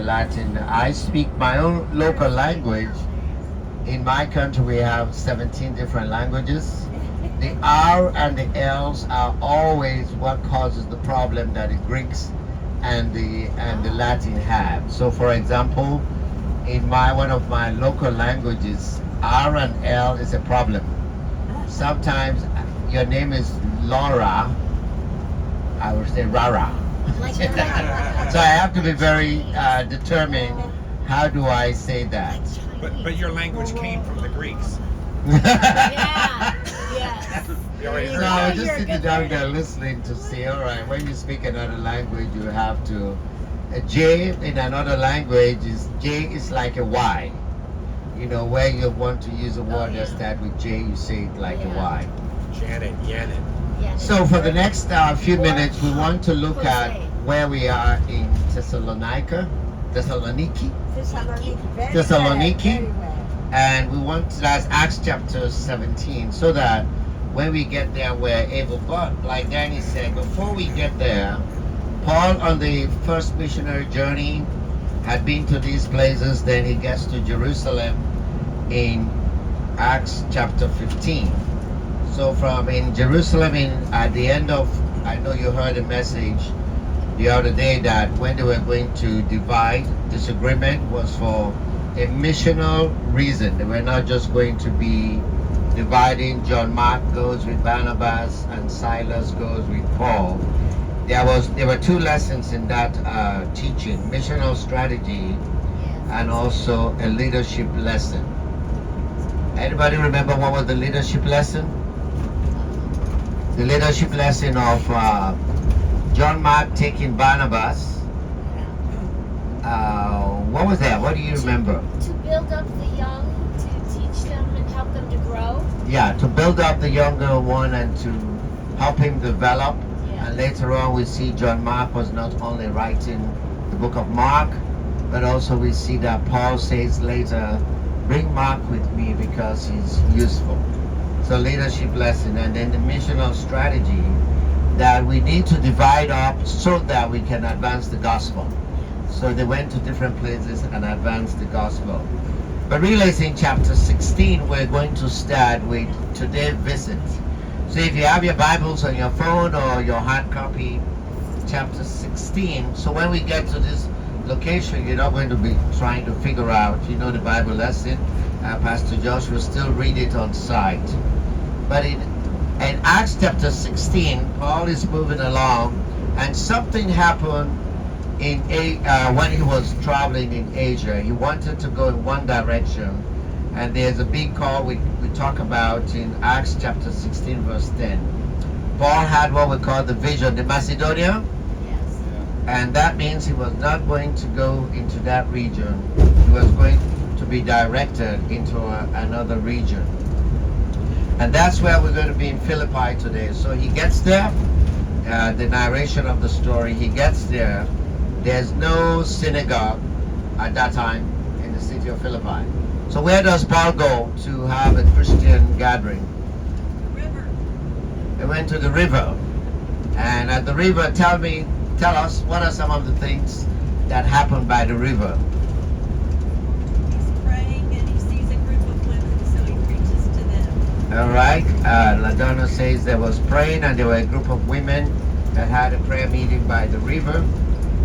Latin. I speak my own local language. In my country, we have 17 different languages. The R and the L's are always what causes the problem that the Greeks and the Latin have. So, for example, in one of my local languages, R and L is a problem. Sometimes your name is Laura, I would say Rara. So I have to be very determined. How do I say that? But your language came from the Greeks. Yeah, yes. You already heard So I that. was just sitting down there listening to see, all right, when you speak another language, you have to, a J in another language J is like a Y. You know, where you want to use a word that starts with J, you say it like a Y. Janet, Yanet. So for the next few minutes, we want to look at where we are in Thessaloniki, and we want to, that's Acts chapter 17, so that when we get there, we're able. But like Danny said, before we get there, Paul on the first missionary journey had been to these places. Then he gets to Jerusalem in Acts chapter 15. So from in Jerusalem, at the end of, I know you heard a message the other day that when they were going to divide, disagreement was for a missional reason. They were not just going to be dividing. John Mark goes with Barnabas and Silas goes with Paul. There were two lessons in that teaching: missional strategy and also a leadership lesson. Anybody remember what was the leadership lesson? The leadership lesson of John Mark taking Barnabas. What was that? What do you remember? To build up the young, to teach them and help them to grow. Yeah, to build up the younger one and to help him develop. And later on we see John Mark was not only writing the book of Mark, but also we see that Paul says later, bring Mark with me because he's useful. So leadership lesson, and then the missional strategy that we need to divide up so that we can advance the gospel. So they went to different places and advanced the gospel. But really it's in chapter 16 we're going to start with today's visit. So if you have your Bibles on your phone or your hard copy, chapter 16. So when we get to this location, you're not going to be trying to figure out, you know, the Bible lesson. Pastor Josh will still read it on site. But in Acts chapter 16, Paul is moving along, and something happened when he was traveling in Asia. He wanted to go in one direction, and there's a big call we talk about in Acts chapter 16 verse 10. Paul had what we call the vision, the Macedonia, Yes. and that means he was not going to go into that region. He was going to be directed into another region. And that's where we're going to be in Philippi today. So he gets there, the narration of the story, he gets there. There's no synagogue at that time in the city of Philippi. So where does Paul go to have a Christian gathering? The river. He went to the river. And at the river, tell us, what are some of the things that happened by the river? He's praying and he sees a group of women, so he preaches to them. All right. LaDonna says there was praying, and there were a group of women that had a prayer meeting by the river.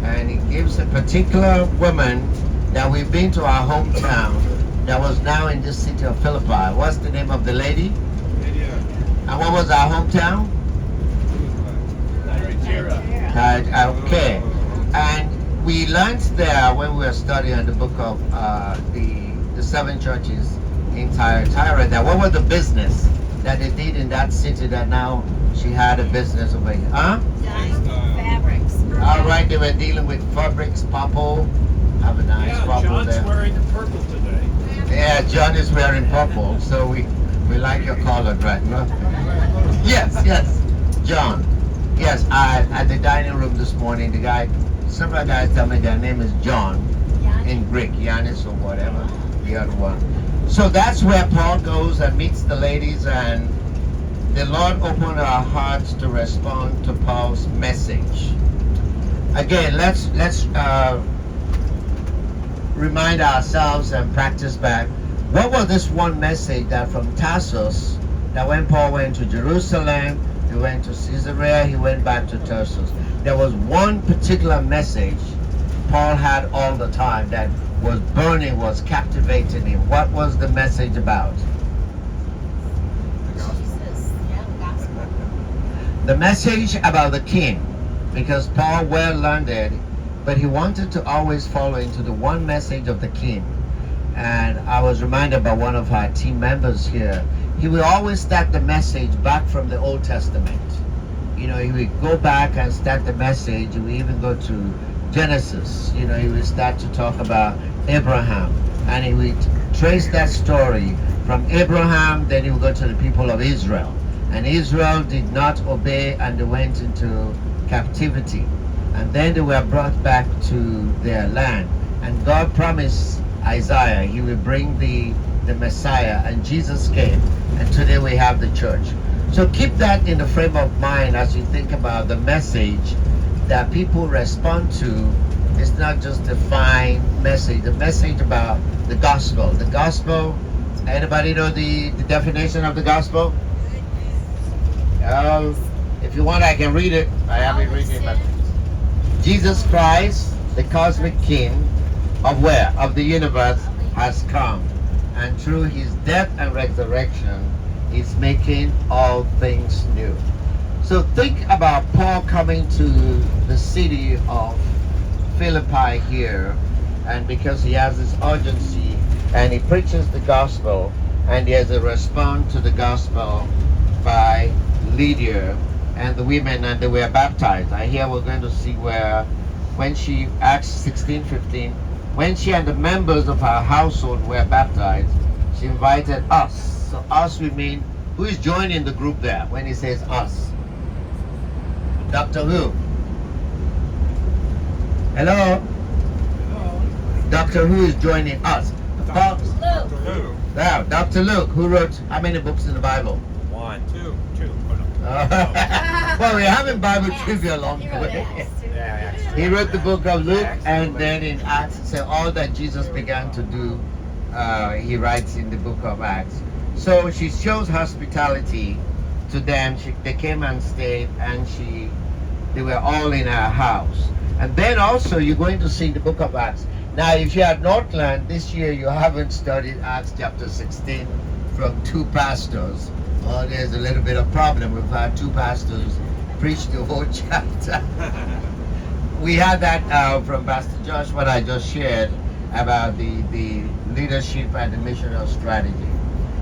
And it gives a particular woman that we've been to our hometown that was now in this city of Philippi. What's the name of the lady? Lydia. And what was our hometown? Okay. And we learned there when we were studying the book of the seven churches in Thyatira, that what was the business that they did in that city that now she had a business over here? Huh? Dyeing fabrics. All right, they were dealing with fabrics, purple. Have a nice purple John's there. wearing the purple today. Yeah, John is wearing purple, so we like your color, right? No? Yes, John. Yes, at the dining room this morning, several guys tell me their name is John in Greek, Yanis or whatever, the other one. So that's where Paul goes and meets the ladies, and the Lord opened our hearts to respond to Paul's message. Again, let's remind ourselves and practice back, what was this one message that from Tarsus, that when Paul went to Jerusalem, he went to Caesarea, he went back to Tarsus. There was one particular message Paul had all the time that was burning, was captivating him. What was the message about? Jesus. Yeah, the gospel. The message about the king, because Paul well learned, but he wanted to always follow into the one message of the king. And I was reminded by one of our team members here, he would always start the message back from the Old Testament. You know, he would go back and start the message. He would even go to Genesis. You know, he would start to talk about Abraham, and he would trace that story from Abraham. Then he would go to the people of Israel, and Israel did not obey, and they went into captivity, and then they were brought back to their land. And God promised Isaiah he will bring the Messiah, and Jesus came, and today we have the church. So keep that in the frame of mind as you think about the message that people respond to. It's not just a fine message. The message about the gospel. The gospel, anybody know the definition of the gospel? If you want, I can read it. I haven't read it, but Jesus Christ, the cosmic king of where? Of the universe, has come. And through his death and resurrection, is making all things new. So think about Paul coming to the city of Philippi here, and because he has this urgency, and he preaches the gospel, and there's a response to the gospel by Lydia and the women, and they were baptized. I hear we're going to see where, when she, Acts 16:15, when she and the members of her household were baptized, she invited us. So us, we mean, who is joining the group there when he says us? Dr. Who? Hello? Dr. Who is joining us? Paul, Luke. now, Dr. Luke, who wrote how many books in the Bible? One, two. Oh, no. Well, we're having Bible trivia along the He wrote way. Acts, too. Yeah, He wrote the book of Luke, and then in Acts, so all that Jesus began to do, he writes in the book of Acts. So she shows hospitality to them. They came and stayed, and they were all in her house. And then also you're going to see the book of Acts. Now, if you're at Northland this year, you haven't studied Acts chapter 16 from two pastors. Well, there's a little bit of problem. We've had two pastors preach the whole chapter. We had that from Pastor Josh, what I just shared about the leadership and the missional strategy.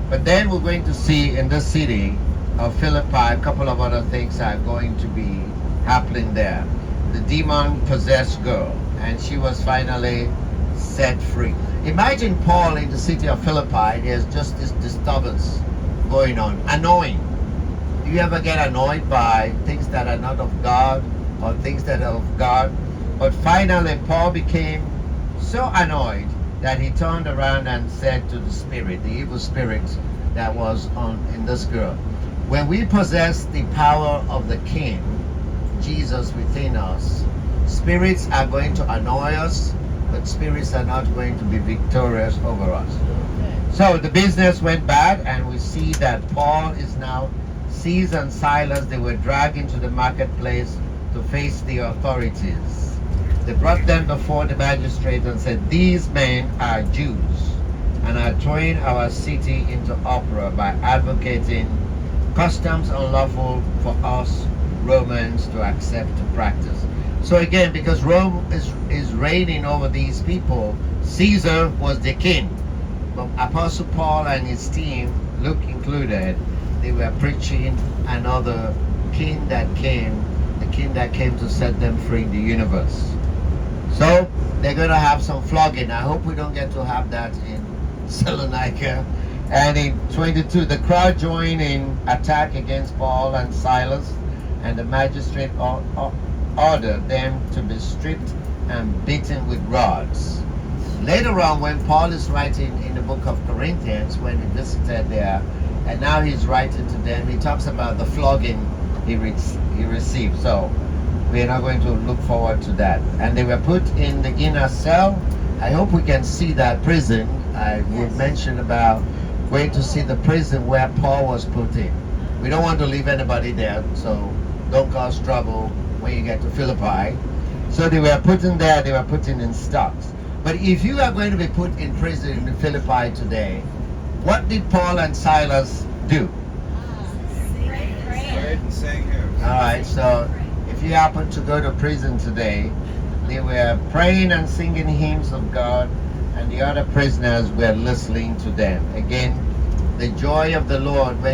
But then we're going to see in the city of Philippi, a couple of other things are going to be happening there. The demon-possessed girl, and she was finally set free. Imagine Paul in the city of Philippi, there's just this disturbance going on, annoying. Do you ever get annoyed by things that are not of God or things that are of God? But finally, Paul became so annoyed that he turned around and said to the spirit, the evil spirit that was in this girl, when we possess the power of the King, Jesus within us, spirits are going to annoy us, but spirits are not going to be victorious over us. So the business went bad, and we see that Paul is now Cease and Silas. They were dragged into the marketplace to face the authorities. They brought them before the magistrate and said, "These men are Jews and are throwing our city into uproar by advocating customs unlawful for us Romans to accept to practice." So again, because Rome is reigning over these people, Caesar was the king. But Apostle Paul and his team, Luke included, they were preaching another king that came, the king that came to set them free in the universe. So they're going to have some flogging. I hope we don't get to have that in Salonika. And in 22, the crowd joined in attack against Paul and Silas, and the magistrate ordered them to be stripped and beaten with rods. Later on, when Paul is writing in the book of Corinthians, when he visited there, and now he's writing to them, he talks about the flogging he received. So we are not going to look forward to that. And they were put in the inner cell, I hope we can see that prison. I would mention about going to see the prison where Paul was put in. We don't want to leave anybody there, so don't cause trouble when you get to Philippi. So they were put in there, they were put in stocks. But if you are going to be put in prison in Philippi today, what did Paul and Silas do? Prayed and sang hymns. Alright, so if you happen to go to prison today, they were praying and singing hymns of God, and the other prisoners were listening to them. Again, the joy of the Lord.